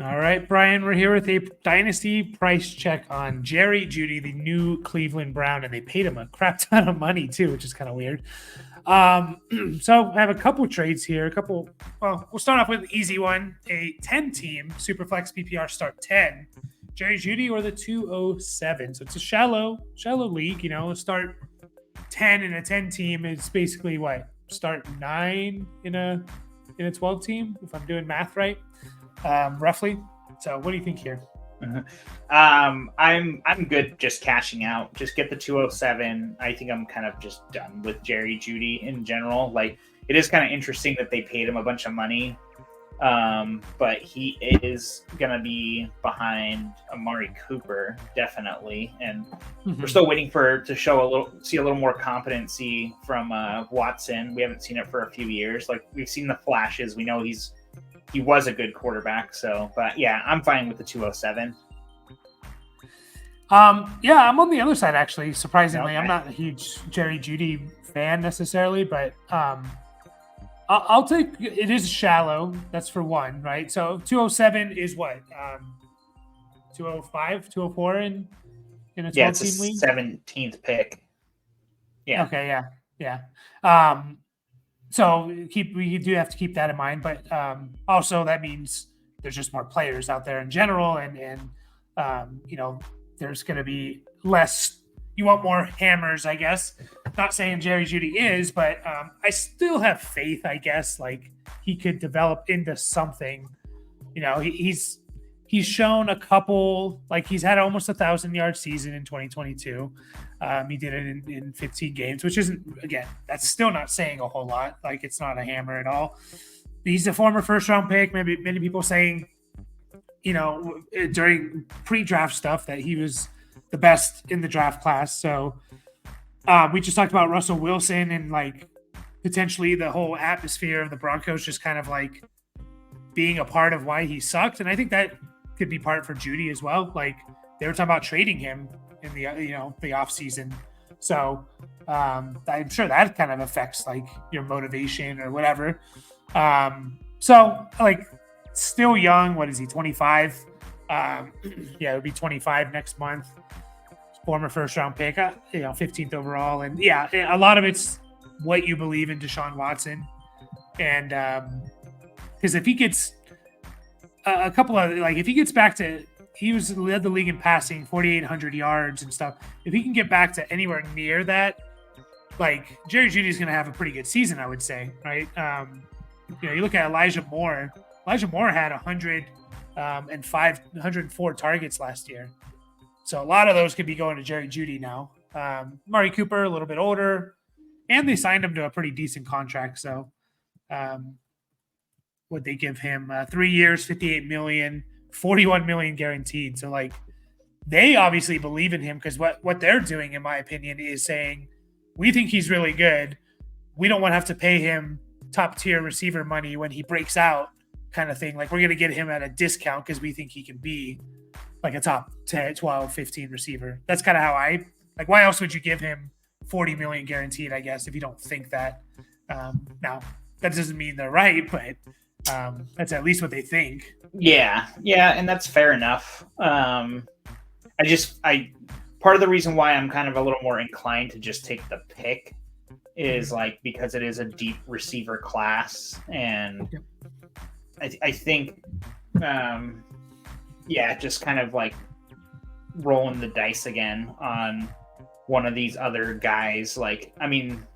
All right, Brian, we're here with a Dynasty price check on Jerry Jeudy, the new Cleveland Brown, and they paid him a crap ton of money too, which is kind of weird. So I have a couple trades here. Well, we'll start off with an easy one: a 10-team Superflex PPR start 10, Jerry Jeudy or the 207. So it's a shallow league. Start 10 in a 10-team. It's basically what start 9 in a 12-team, if I'm doing math right. Roughly. So what do you think here? I'm good just cashing out. Just get the 207. I think I'm kind of just done with Jerry Jeudy in general. Like, it is kind of interesting that they paid him a bunch of money. But he is gonna be behind Amari Cooper, definitely. And we're still waiting to see a little more competency from Watson. We haven't seen it for a few years. Like, we've seen the flashes. We know he was a good quarterback. But yeah, I'm fine with the 207. Yeah, I'm on the other side, actually. Surprisingly, Okay. I'm not a huge Jerry Jeudy fan necessarily, but I'll take it. Is shallow. That's for one, right? So 207 is what 205, 204 in a 12 Yeah, it's a team league. 17th pick. Yeah. Okay. Yeah. So we do have to keep that in mind, but also that means there's just more players out there in general, and there's going to be less. You want more hammers, I guess. Not saying Jerry Jeudy is, but I still have faith, I guess, like he could develop into something. He's shown a couple, like he's had almost 1,000-yard season in 2022. He did it in 15 games, which isn't, again, that's still not saying a whole lot. Like, it's not a hammer at all. He's a former first-round pick. Maybe many people saying, during pre-draft stuff that he was the best in the draft class. So we just talked about Russell Wilson and like potentially the whole atmosphere of the Broncos just kind of like being a part of why he sucked. And I think that could be part for Jeudy as well. Like, they were talking about trading him in the off season. So I'm sure that kind of affects like your motivation or whatever. So like, still young. What is he? 25. Yeah, it would be 25 next month. Former first round pick, 15th overall. And yeah, a lot of it's what you believe in Deshaun Watson. And because if he gets a couple of, like, if he gets back to, led the league in passing, 4,800 yards and stuff. If he can get back to anywhere near that, like, Jerry Jeudy is going to have a pretty good season, I would say, right? You look at Elijah Moore. Elijah Moore had 104 targets last year. So a lot of those could be going to Jerry Jeudy now. Amari Cooper, a little bit older, and they signed him to a pretty decent contract. So would they give him 3 years, $58 million, $41 million guaranteed. So like, they obviously believe in him, because what they're doing, in my opinion, is saying, we think he's really good. We don't want to have to pay him top tier receiver money when he breaks out, kind of thing. Like, we're going to get him at a discount because we think he can be like a top 10, 12, 15 receiver. That's kind of how like, why else would you give him $40 million guaranteed, I guess, if you don't think that? Now, that doesn't mean they're right, but that's at least what they think. Yeah, and that's fair enough. Part of the reason why I'm kind of a little more inclined to just take the pick is like, because it is a deep receiver class, and I think, just kind of like rolling the dice again on one of these other guys. Like, I mean,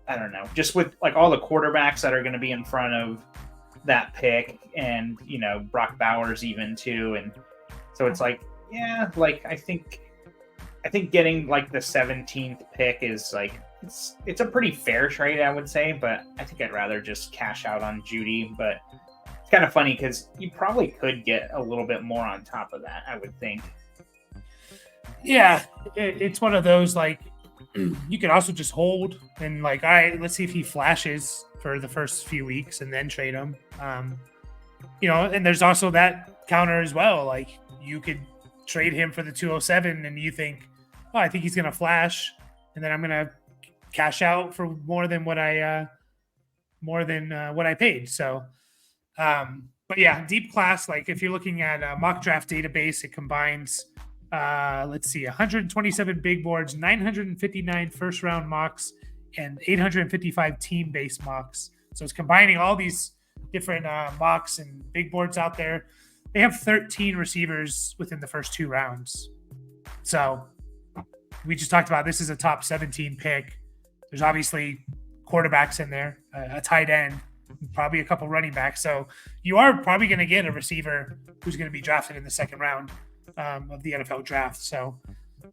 I don't know, just with like all the quarterbacks that are going to be in front of that pick, and Brock Bowers even too, and so it's like, yeah, like I think getting like the 17th pick is like, it's a pretty fair trade, I would say, but I think I'd rather just cash out on Jeudy. But it's kind of funny because you probably could get a little bit more on top of that, I would think. Yeah, it's one of those, like, you could also just hold and like, all right, let's see if he flashes for the first few weeks and then trade him. And there's also that counter as well. Like, you could trade him for the 207 and you think, oh, I think he's going to flash, and then I'm going to cash out for more than what I paid. So But yeah, deep class. Like if you're looking at a mock draft database, it combines, let's see, 127 big boards, 959 first round mocks, and 855 team based mocks. So it's combining all these different mocks and big boards out there. They have 13 receivers within the first 2 rounds. So we just talked about this is a top 17 pick. There's obviously quarterbacks in there, a tight end, probably a couple running backs. So you are probably going to get a receiver who's going to be drafted in the second round of the NFL draft. So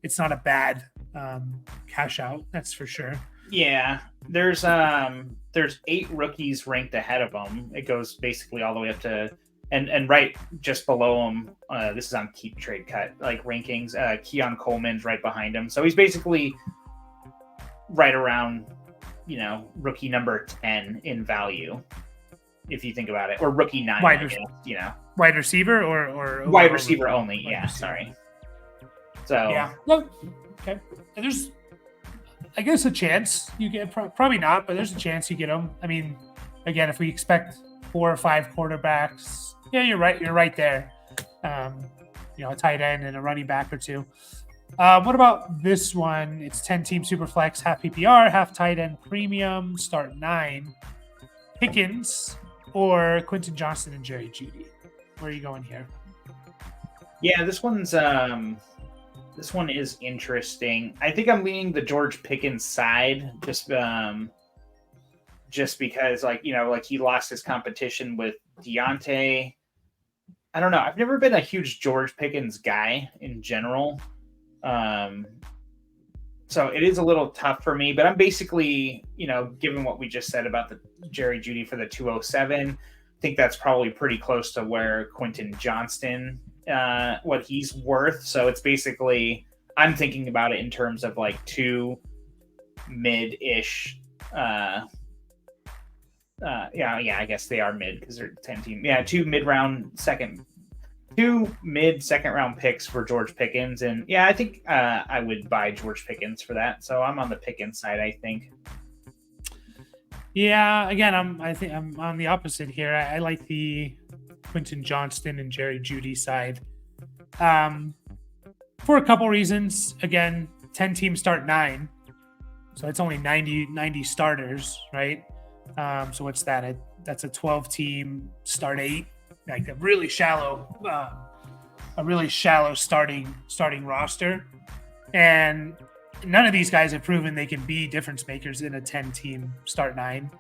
it's not a bad cash out, that's for sure. Yeah, there's 8 rookies ranked ahead of him. It goes basically all the way up to and right just below him. This is on Keep Trade Cut like rankings. Keon Coleman's right behind him, so he's basically right around rookie number 10 in value, if you think about it, or rookie 9. Wide receiver or wide receiver only. Wide receiver. Sorry. So yeah, no, okay. And there's, I guess, a chance you get, probably not, but there's a chance you get them. I mean, again, if we expect 4 or 5 quarterbacks, yeah, you're right. You're right there. A tight end and a running back or 2. What about this one? It's 10-team super flex, half PPR, half tight end premium, start 9. Pickens or Quentin Johnston and Jerry Jeudy. Where are you going here? Yeah, this one is interesting. I think I'm leaning the George Pickens side, just because, he lost his competition with Deontay. I don't know. I've never been a huge George Pickens guy in general. So it is a little tough for me, but I'm basically, given what we just said about the Jerry Jeudy for the 207, I think that's probably pretty close to where Quentin Johnston, what he's worth. So it's basically, I'm thinking about it in terms of like 2 mid-ish, I guess they are mid because they're 10 team. Yeah, 2 mid-second round picks for George Pickens. And yeah, I think I would buy George Pickens for that. So I'm on the Pickens side, I think. Yeah, again, I think I'm on the opposite here. I like the Quentin Johnston and Jerry Jeudy side. For a couple reasons. Again, 10 teams start 9. So it's only 90 starters, right? So what's that? That's a 12-team start 8, like a really shallow starting roster. And none of these guys have proven they can be difference makers in a 10-team start 9.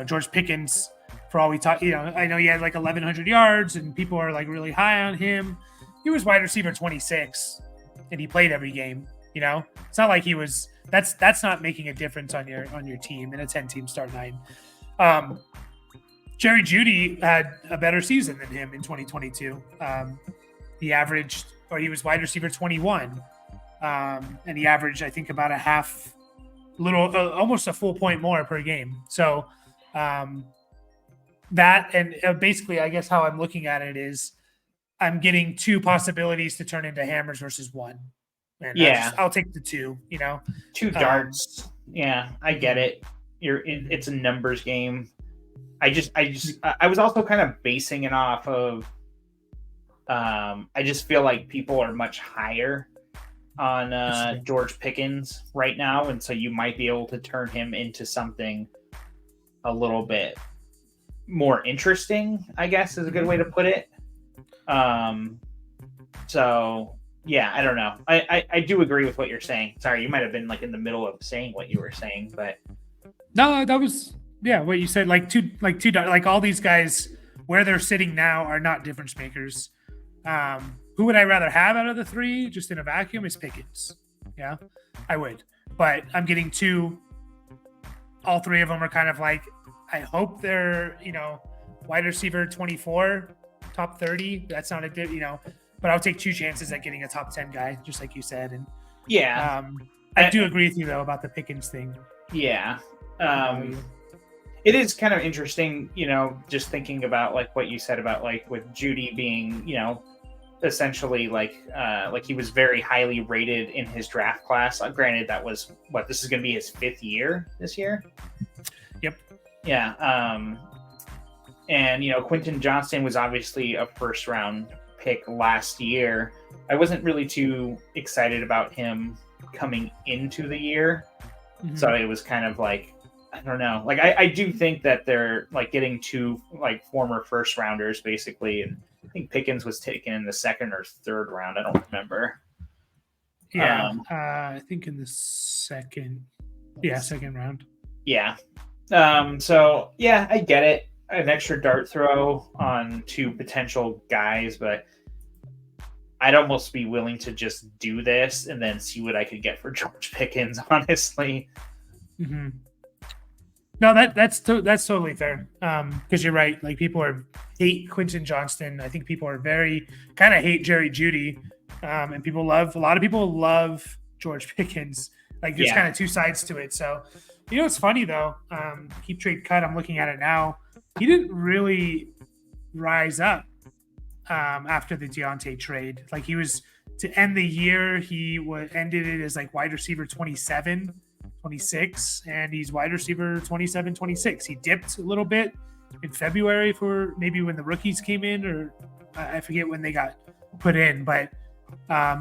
George Pickens, for all we talk, I know he had like 1,100 yards and people are like really high on him. He was wide receiver 26 and he played every game. It's not like he was. That's not making a difference on your team in a 10-team start 9. Jerry Jeudy had a better season than him in 2022. He was wide receiver 21. And he averaged, I think, about almost a full point more per game. So that, and basically, I guess how I'm looking at it is I'm getting 2 possibilities to turn into hammers versus 1. And yeah, I'll take the 2, 2 darts. Yeah, I get it. It's a numbers game. I was also kind of basing it off of, I just feel like people are much higher on George Pickens right now, and so you might be able to turn him into something a little bit more interesting, I guess is a good way to put it. So yeah, I don't know. I do agree with what you're saying. Sorry, you might have been like in the middle of saying what you were saying, but no, that was what you said. Like all these guys where they're sitting now are not difference makers. Who would I rather have out of the 3 just in a vacuum is Pickens. Yeah, I would. But I'm getting 2. All 3 of them are kind of like, I hope they're, wide receiver 24, top 30. That's not but I'll take 2 chances at getting a top 10 guy, just like you said. And yeah, I do agree with you though about the Pickens thing. Yeah. It is kind of interesting, just thinking about like what you said about like with Jeudy being, essentially like he was very highly rated in his draft class. Granted, that was this is going to be his 5th year this year. Yep. Yeah. And, Quentin Johnston was obviously a first round pick last year. I wasn't really too excited about him coming into the year. Mm-hmm. So it was kind of like, I don't know. Like, I do think that they're like getting two like former first rounders basically. And I think Pickens was taken in the second or third round. I don't remember. Yeah. I think in the second round. Yeah. So yeah, I get it. An extra dart throw on two potential guys, but I'd almost be willing to just do this and then see what I could get for George Pickens, honestly. Mm-hmm. No, that's totally fair. Because you're right. Like, people hate Quentin Johnston. I think people are kind of hate Jerry Jeudy. And a lot of people love George Pickens. Like, there's kind of two sides to it. So, it's funny though. Keep trade cut. I'm looking at it now. He didn't really rise up after the Deontay trade. Like, he was to end the year, he ended it as like wide receiver 27, 26, and he's wide receiver 27, 26. He dipped a little bit in February for maybe when the rookies came in, or I forget when they got put in, but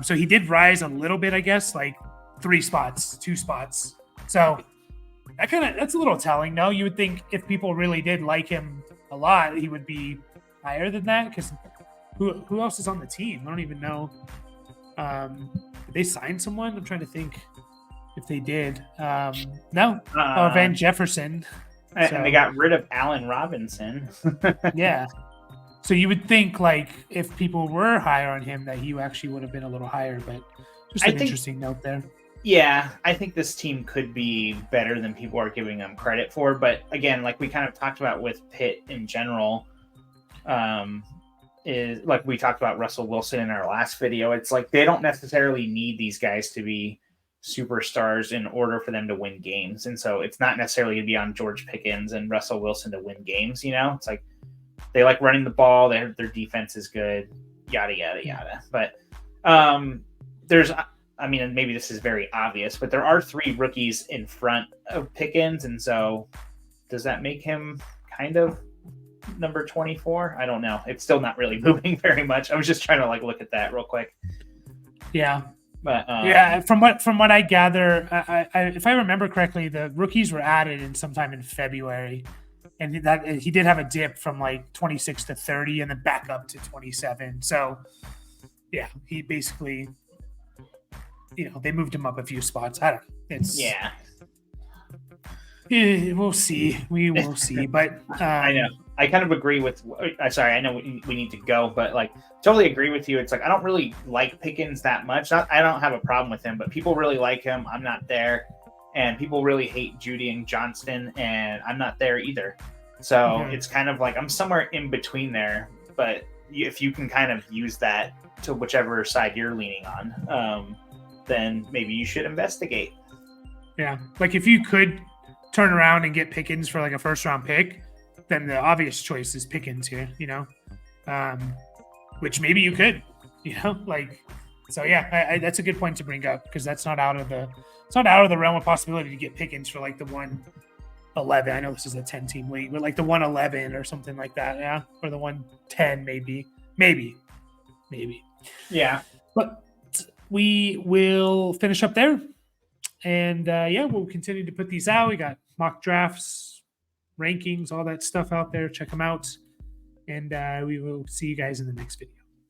so he did rise a little bit, I guess, like 2 spots. So that's a little telling. No, you would think if people really did like him a lot, he would be higher than that. Because who else is on the team? I don't even know. Did they sign someone? I'm trying to think if they did. No. Van Jefferson. And they got rid of Allen Robinson. Yeah. So you would think, like, if people were higher on him, that he actually would have been a little higher. But just an interesting note there. Yeah, I think this team could be better than people are giving them credit for. But again, like we kind of talked about with Pitt in general, is like we talked about Russell Wilson in our last video. It's like they don't necessarily need these guys to be superstars in order for them to win games. And so it's not necessarily going to be on George Pickens and Russell Wilson to win games. It's like they like running the ball. Their defense is good, yada, yada, yada. But and maybe this is very obvious, but there are 3 rookies in front of Pickens. And so does that make him kind of number 24? I don't know. It's still not really moving very much. I was just trying to like look at that real quick. Yeah. But from what I gather, I if I remember correctly, the rookies were added in sometime in February, and that he did have a dip from like 26 to 30 and then back up to 27. So yeah, he basically, they moved him up a few spots. I don't know. We'll see. We will see. But I know. I kind of agree with. Sorry, I know we need to go, but like totally agree with you. It's like I don't really like Pickens that much. I don't have a problem with him, but people really like him. I'm not there, and people really hate Jeudy and Johnston, and I'm not there either. So It's kind of like I'm somewhere in between there. But if you can kind of use that to whichever side you're leaning on, then maybe you should investigate. Yeah, like if you could turn around and get Pickens for like a first round pick, then the obvious choice is Pickens here, which maybe you could, so yeah, that's a good point to bring up, because that's not out of the realm of possibility to get Pickens for like the 111. I know this is a 10-team league, but like the 111 or something like that, yeah, or the 110 maybe. Yeah, but we will finish up there, and we'll continue to put these out. We got mock drafts, rankings, all that stuff out there. Check them out, and we will see you guys in the next video.